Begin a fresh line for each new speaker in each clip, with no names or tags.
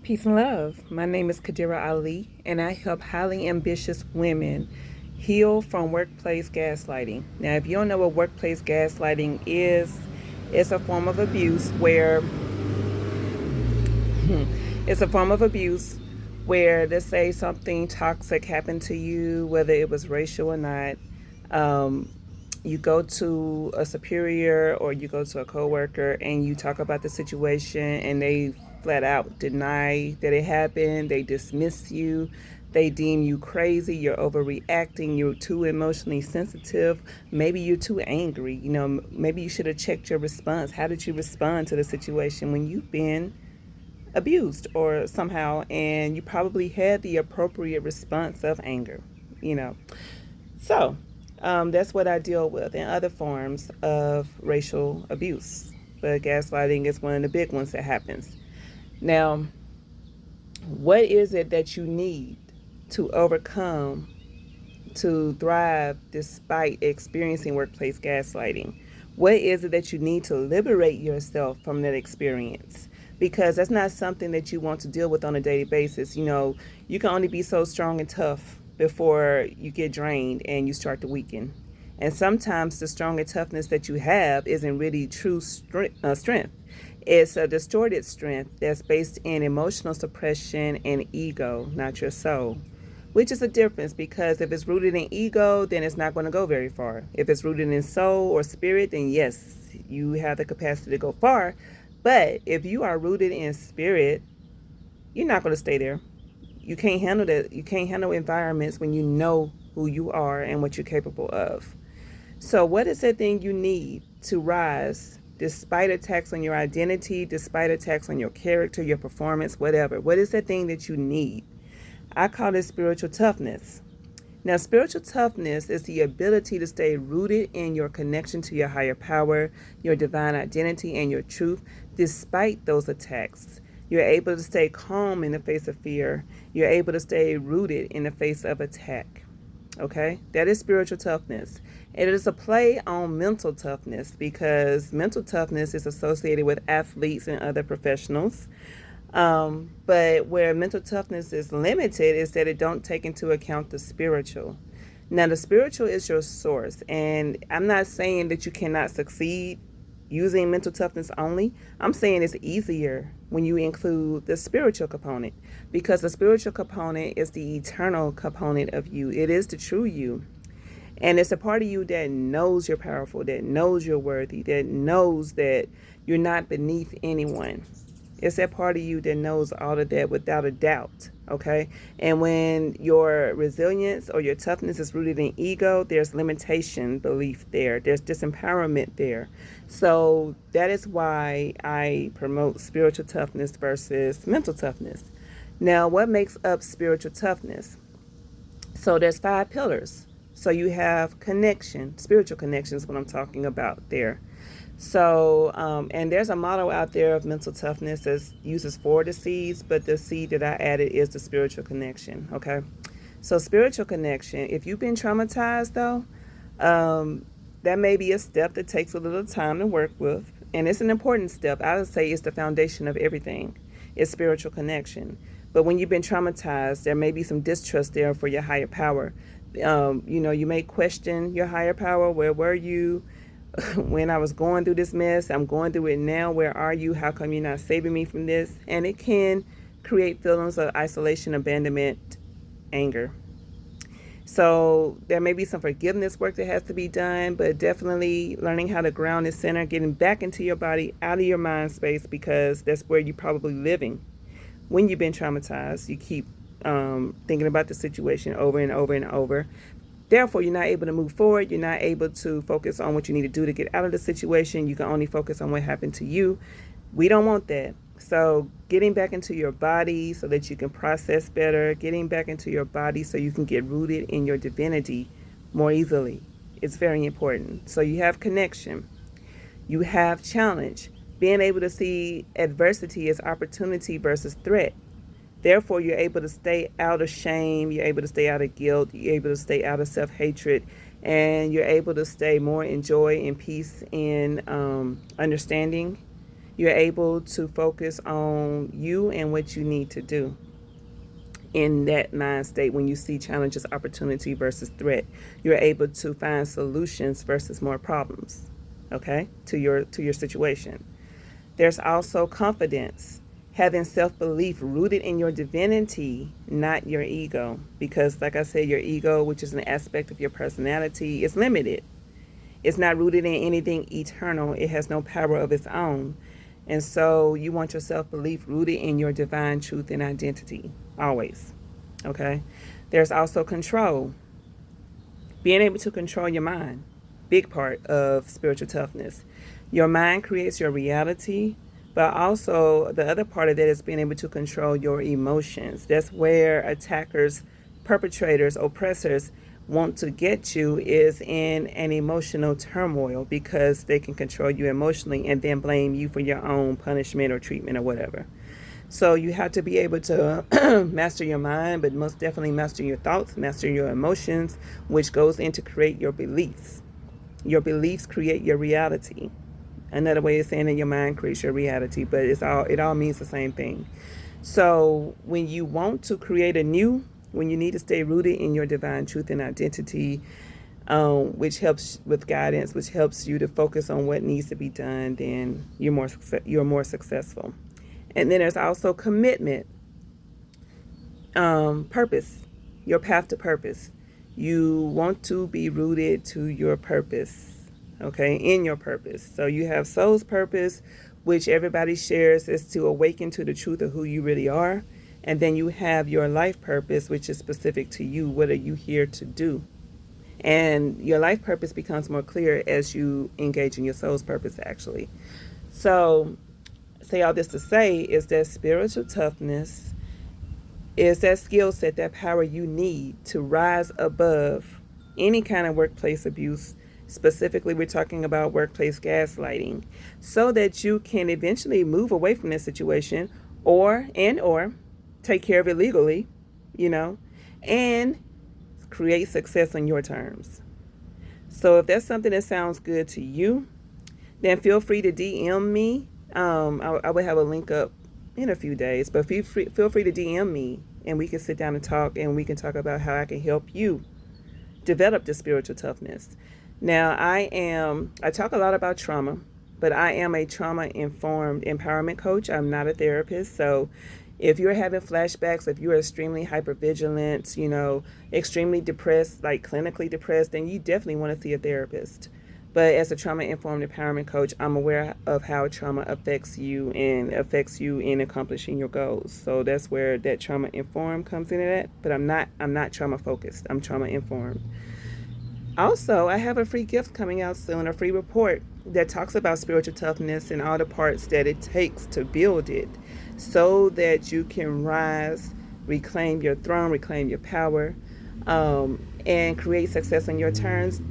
Peace and love. My name is Kadira Ali, and I help highly ambitious women heal from workplace gaslighting. Now, if you don't know what workplace gaslighting is, it's a form of abuse where it's a form of abuse where, let's say, something toxic happened to you, whether it was racial or not. Um, you go to a superior or you go to a coworker and you talk about the situation, and they flat out deny that it happened. They dismiss you. They deem you crazy. You're overreacting. You're too emotionally sensitive. Maybe you're too angry. Maybe you should have checked your response. How did you respond to the situation when you've been abused or somehow, and you probably had the appropriate response of anger, you know. So that's what I deal with in other forms of racial abuse. But gaslighting is one of the big ones that happens. Now, what is it that you need to overcome to thrive despite experiencing workplace gaslighting? What is it that you need to liberate yourself from that experience? Because that's not something that you want to deal with on a daily basis. You can only be so strong and tough before you get drained and you start to weaken. And sometimes the strong and toughness that you have isn't really true strength. It's a distorted strength that's based in emotional suppression and ego, not your soul. Which is a difference, because if it's rooted in ego, then it's not going to go very far. If it's rooted in soul or spirit, then yes, you have the capacity to go far. But if you are rooted in spirit, you're not going to stay there. You can't handle that. You can't handle environments when you know who you are and what you're capable of. So what is that thing you need to rise despite attacks on your identity, despite attacks on your character, your performance, whatever? What is that thing that you need? I call it spiritual toughness. Now, spiritual toughness is the ability to stay rooted in your connection to your higher power, your divine identity, and your truth, despite those attacks. You're able to stay calm in the face of fear. You're able to stay rooted in the face of attack. Okay? That is spiritual toughness. It is a play on mental toughness, because mental toughness is associated with athletes and other professionals. But where mental toughness is limited is that it don't take into account the spiritual. Now, the spiritual is your source, and I'm not saying that you cannot succeed using mental toughness only. I'm saying it's easier when you include the spiritual component, because the spiritual component is the eternal component of you. It is the true you. And it's a part of you that knows you're powerful, that knows you're worthy, that knows that you're not beneath anyone. It's that part of you that knows all of that without a doubt, okay? And when your resilience or your toughness is rooted in ego, there's limitation belief there. There's disempowerment there. So that is why I promote spiritual toughness versus mental toughness. Now, what makes up spiritual toughness? So there's 5 pillars. So you have connection, spiritual connection is what I'm talking about there. So, and there's a model out there of mental toughness that uses 4 of the C's, but the C that I added is the spiritual connection, okay? So spiritual connection, if you've been traumatized though, that may be a step that takes a little time to work with. And it's an important step. I would say it's the foundation of everything. It's spiritual connection. But when you've been traumatized, there may be some distrust there for your higher power. You may question your higher power. Where were you when I was going through this mess? I'm going through it now. Where are you? How come you're not saving me from this? And it can create feelings of isolation, abandonment, anger. So there may be some forgiveness work that has to be done, but definitely learning how to ground and center, getting back into your body, out of your mind space, because that's where you're probably living. When you've been traumatized, you keep thinking about the situation over and over and over. Therefore, you're not able to move forward. You're not able to focus on what you need to do to get out of the situation. You can only focus on what happened to you. We don't want that. So getting back into your body so that you can process better, getting back into your body so you can get rooted in your divinity more easily. It's very important. So you have connection. You have challenge. Being able to see adversity as opportunity versus threat. Therefore, you're able to stay out of shame, you're able to stay out of guilt, you're able to stay out of self-hatred, and you're able to stay more in joy and peace and understanding You're able to focus on you and what you need to do in that mind state. When you see challenges, opportunity versus threat, you're able to find solutions versus more problems, okay, to your situation. There's also confidence, having self-belief rooted in your divinity, not your ego, because like I said, your ego, which is an aspect of your personality, is limited. It's not rooted in anything eternal. It has no power of its own. And so you want your self-belief rooted in your divine truth and identity, always. Okay? There's also control. Being able to control your mind, big part of spiritual toughness. Your mind creates your reality, but also the other part of that is being able to control your emotions. That's where attackers, perpetrators, oppressors want to get you, is in an emotional turmoil, because they can control you emotionally and then blame you for your own punishment or treatment or whatever. So you have to be able to master your mind, but most definitely master your thoughts, master your emotions, which goes into create your beliefs. Your beliefs create your reality. Another way of saying that your mind creates your reality, but it all means the same thing. So when you want to create when you need to stay rooted in your divine truth and identity, which helps with guidance, which helps you to focus on what needs to be done, then you're more successful. And then there's also commitment, purpose, your path to purpose. You want to be rooted to your purpose, okay, in your purpose. So you have soul's purpose, which everybody shares, is to awaken to the truth of who you really are. And then you have your life purpose, which is specific to you. What are you here to do? And your life purpose becomes more clear as you engage in your soul's purpose, actually. So, say all this to say is that spiritual toughness is that skill set, that power you need to rise above any kind of workplace abuse. Specifically, we're talking about workplace gaslighting, so that you can eventually move away from this situation, or take care of it legally, you know, and create success on your terms. So if that's something that sounds good to you, then feel free to DM me. I will have a link up in a few days, but feel free to DM me, and we can sit down and talk, and we can talk about how I can help you develop the spiritual toughness. Now, I talk a lot about trauma, but I am a trauma-informed empowerment coach. I'm not a therapist. So if you're having flashbacks, if you're extremely hypervigilant, extremely depressed, like clinically depressed, then you definitely want to see a therapist. But as a trauma-informed empowerment coach, I'm aware of how trauma affects you and affects you in accomplishing your goals. So that's where that trauma-informed comes into that. But I'm not trauma-focused. I'm trauma-informed. Also, I have a free gift coming out soon, a free report that talks about spiritual toughness and all the parts that it takes to build it, so that you can rise, reclaim your throne, reclaim your power, and create success on your terms.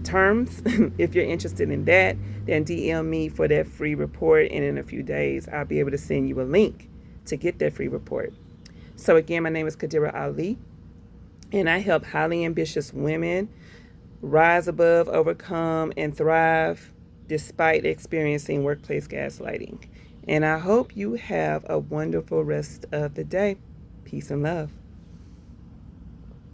If you're interested in that, then DM me for that free report, and in a few days, I'll be able to send you a link to get that free report. So again, my name is Kadira Ali, and I help highly ambitious women rise above, overcome, and thrive despite experiencing workplace gaslighting. And I hope you have a wonderful rest of the day. Peace and love.